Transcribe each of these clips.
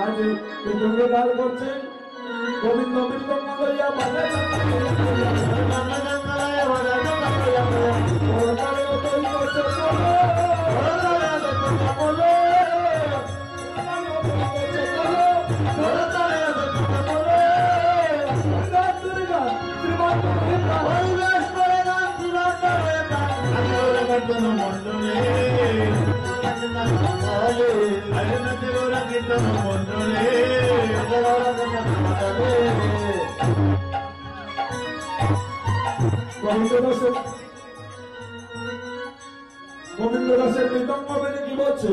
আজ বিদ্যুৎ দান করছেন গোবিন্দ মৃদঙ্গ লইয়া বাজে গোবিন্দ দাসের মৃদঙ্গ বেদে কি বলছে?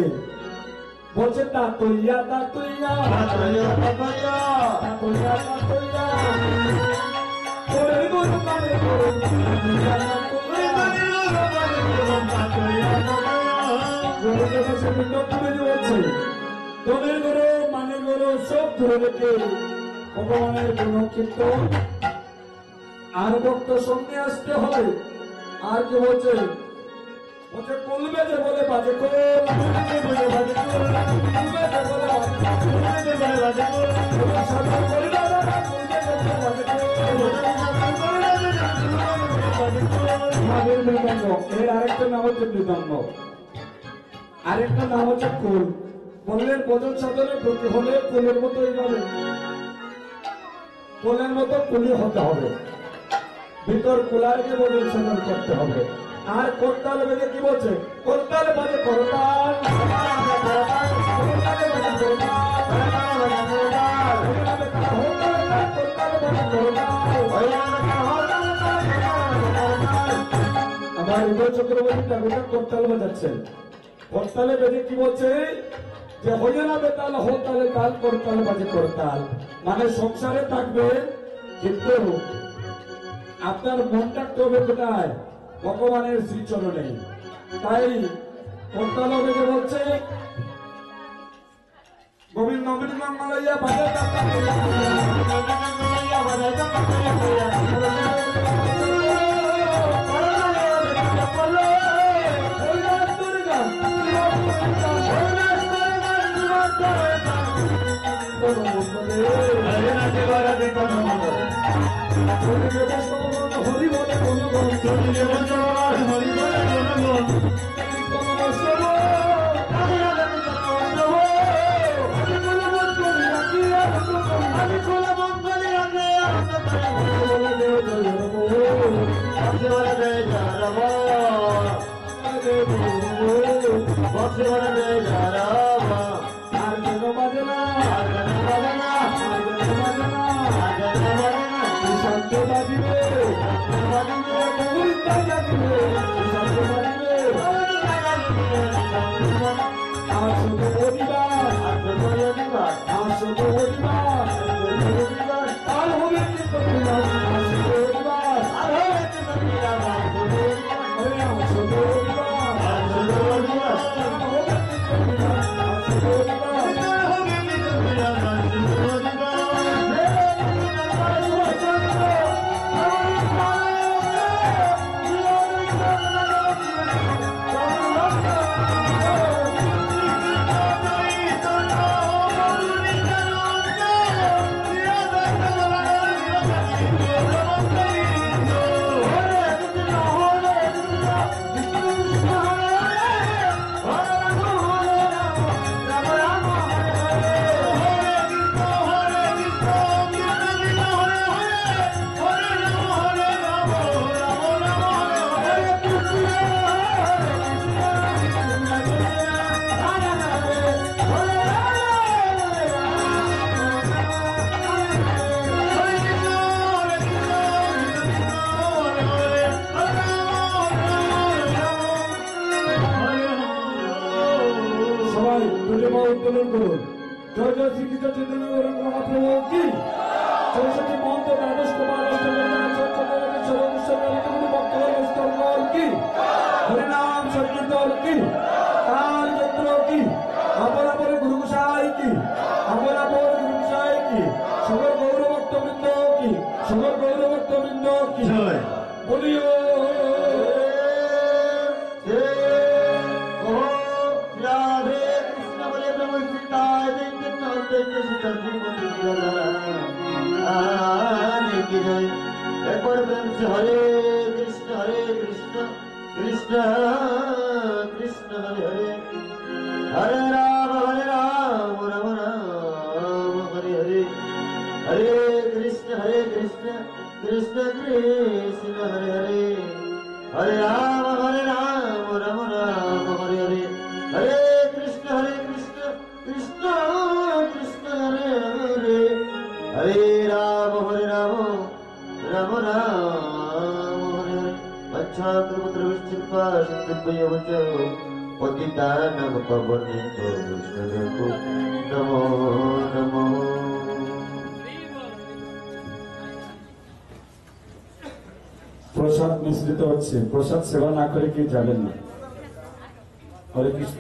বলছে তাতইয়া তাতইয়া তাতইয়া তাতইয়া তাতইয়া তাতইয়া ওরে গুরু মানে গুরু গোবিন্দ দাসের মৃদঙ্গ বেদে বলছে তোদের গুরু মানে গুরু সব ধরে রেখে ভগবানের গুণ কীর্তন আর ভক্ত সঙ্গে আসতে হবে। আর কি বলছে? বলছে কলবে যে বলে বাজে কোল বলে বাজে কোল কলবে যে বলে বাজে কোল সাধু করি না কলবে যে বলে বাজে কোল মাদের মৃদঙ্গ। এর আরেকটা নাম হচ্ছে মৃদঙ্গ, আরেকটা নাম হচ্ছে কোল। বললেন বদল সাধনে প্রতি হলে কোলের মতো এইভাবে কোলের মতো কুলি হতে হবে, ভিতর কুলারকে বদল সাধন করতে হবে। আর করতাল বেজে কি বলছে? করতাল বাজে করতাল আমার উদয় চক্রবর্তী ঠাকুরটা করতাল বাজাচ্ছেন। করতালে বেজে কি বলছে? যে হইয়া না বেতাল হতালে তাল করতাল বাজে করতাল। মানে সংসারে থাকবে কিন্তু আপনার মনটা তবে কোথায়? ভগবানের শ্রীচরণে। তাই করতাল বেজে বলছে গোবিন্দ মৃদঙ্গ লইয়া বাজে হরি বলে কোন জয় জয় শ্রীকৃষ্ণ চৈতন্য গৌরাঙ্গ মহাপ্রভু কি সরস্বতী মহন্ত দ্বাদশ কুমার ভক্তগণ কি হরিনাম সংকীর্তন কি তাল যন্ত্র কি অপরাপরে গুরু গোসাই কি অপরাপর গুরু গোসাই কি সকল গৌরভক্তবৃন্দ কি সকল গৌরভক্তবৃন্দ কি বলিও दैत्य सीता श्रीमती रानी की जय। एक बार प्रेम से हरे कृष्ण कृष्ण कृष्ण हरे हरे, हरे राम राम राम हरे हरे, हरे कृष्ण कृष्ण कृष्ण हरे हरे, हरे राम राम राम हरे हरे, हरे कृष्ण कृष्ण कृष्ण हरे हरे, हरे राम राम हरे हरे। अच्छा कृपत्र विश्चित्वा सिद्धिभ्यवच पतितानां पावनेभ्यो वैष्णवेभ्यो नमो नमो। প্রসাদ মিশ্রিত হচ্ছে, প্রসাদ সেবা না করে কি যাবেন না। হরে কৃষ্ণ।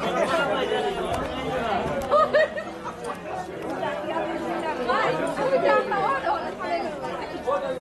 Oh,